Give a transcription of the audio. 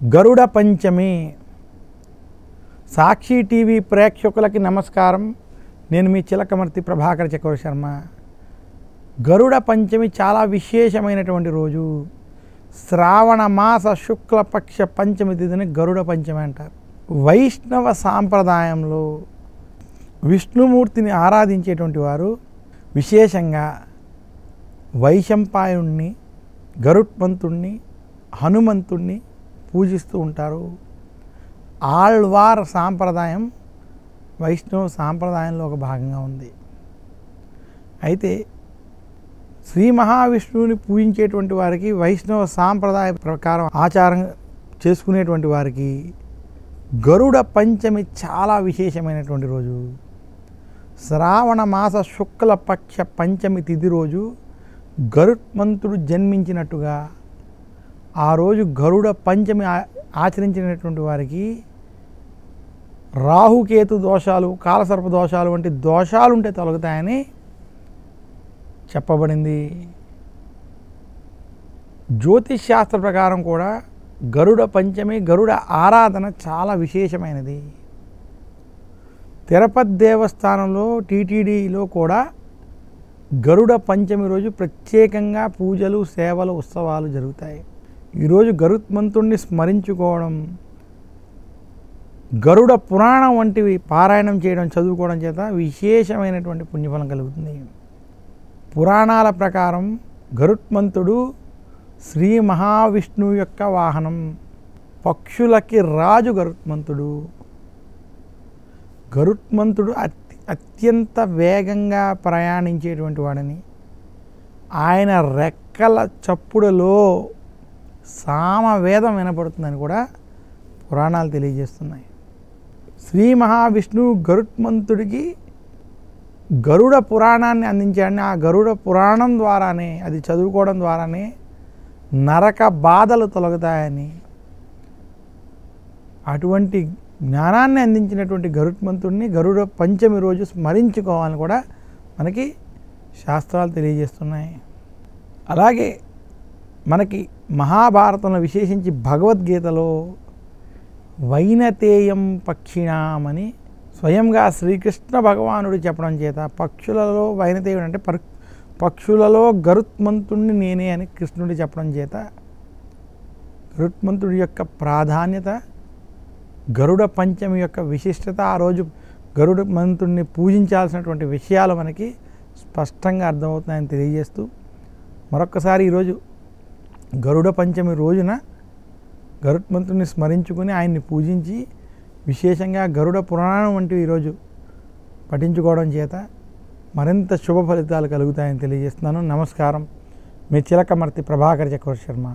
గరుడ పంచమి. సాక్షి TV ప్రేక్షకులకి నమస్కారం. నేను మీ చిలకమర్తి ప్రభాకర్ చక్రవర్తి శర్మ. గరుడ పంచమి చాలా విశేషమైనటువంటి రోజు. శ్రావణ మాస శుక్లపక్ష పంచమి తిథిని గరుడ పంచమి అంటారు. వైష్ణవ సాంప్రదాయంలో విష్ణుమూర్తిని ఆరాధించేటువంటి వారు విశేషంగా వైశంపాయనుణ్ణి, గరుత్మంతుణ్ణి, హనుమంతుణ్ణి పూజిస్తూ ఉంటారు. ఆళ్వార్ సాంప్రదాయం వైష్ణవ సాంప్రదాయంలో ఒక భాగంగా ఉంది. అయితే శ్రీ మహావిష్ణువుని పూజించేటువంటి వారికి, వైష్ణవ సాంప్రదాయ ప్రకారం ఆచారం చేసుకునేటువంటి వారికి గరుడ పంచమి చాలా విశేషమైనటువంటి రోజు. శ్రావణ మాస శుక్లపక్ష పంచమి తిథి రోజు గరుత్మంతుడు జన్మించినట్టుగా ఆ రోజు గరుడ పంచమి ఆచరించినటువంటి వారికి రాహుకేతు దోషాలు, కాలసర్ప దోషాలు వంటి దోషాలుంటే తొలగుతాయని చెప్పబడింది. జ్యోతిష్ శాస్త్ర ప్రకారం కూడా గరుడ పంచమి, గరుడ ఆరాధన చాలా విశేషమైనది. తిరుపతి దేవస్థానంలో టీటీడీలో కూడా గరుడ పంచమి రోజు ప్రత్యేకంగా పూజలు, సేవలు, ఉత్సవాలు జరుగుతాయి. ఈరోజు గరుత్మంతుణ్ణి స్మరించుకోవడం, గరుడ పురాణం వంటివి పారాయణం చేయడం, చదువుకోవడం చేత విశేషమైనటువంటి పుణ్యఫలం కలుగుతుంది. పురాణాల ప్రకారం గరుత్మంతుడు శ్రీ మహావిష్ణువు యొక్క వాహనం. పక్షులకి రాజు గరుత్మంతుడు. గరుత్మంతుడు అత్యంత వేగంగా ప్రయాణించేటువంటి వాడని, ఆయన రెక్కల చప్పుడులో సామవేదం వినపడుతుందని కూడా పురాణాలు తెలియజేస్తున్నాయి. శ్రీ మహావిష్ణువు గరుత్మంతుడికి గరుడ పురాణాన్ని అందించాడని, ఆ గరుడ పురాణం ద్వారానే, అది చదువుకోవడం ద్వారానే నరక బాధలు తొలగుతాయని, అటువంటి జ్ఞానాన్ని అందించినటువంటి గరుత్మంతుడిని గరుడ పంచమి రోజు స్మరించుకోవాలని కూడా మనకి శాస్త్రాలు తెలియజేస్తున్నాయి. అలాగే మనకి మహాభారతంలో, విశేషించి భగవద్గీతలో వైనతేయం పక్షిణామని స్వయంగా శ్రీకృష్ణ భగవానుడు చెప్పడం చేత పక్షులలో వైనతేయుడు అంటే పక్షులలో గరుత్మంతుడిని నేనే అని కృష్ణుడు చెప్పడం చేత గరుత్మంతుడి యొక్క ప్రాధాన్యత, గరుడ పంచమి యొక్క విశిష్టత, ఆ రోజు గరుత్మంతుడిని పూజించాల్సినటువంటి విషయాలు మనకి స్పష్టంగా అర్థమవుతున్నాయని తెలియజేస్తూ, మరొక్కసారి ఈరోజు గరుడ పంచమి రోజున గరుత్మంతుడిని స్మరించుకుని ఆయన్ని పూజించి, విశేషంగా గరుడ పురాణం వంటివి ఈరోజు పఠించుకోవడం చేత మరింత శుభ ఫలితాలు కలుగుతాయని తెలియజేస్తున్నాను. నమస్కారం. మీ చిలకమర్తి ప్రభాకర్ చక్రవర్తి శర్మ.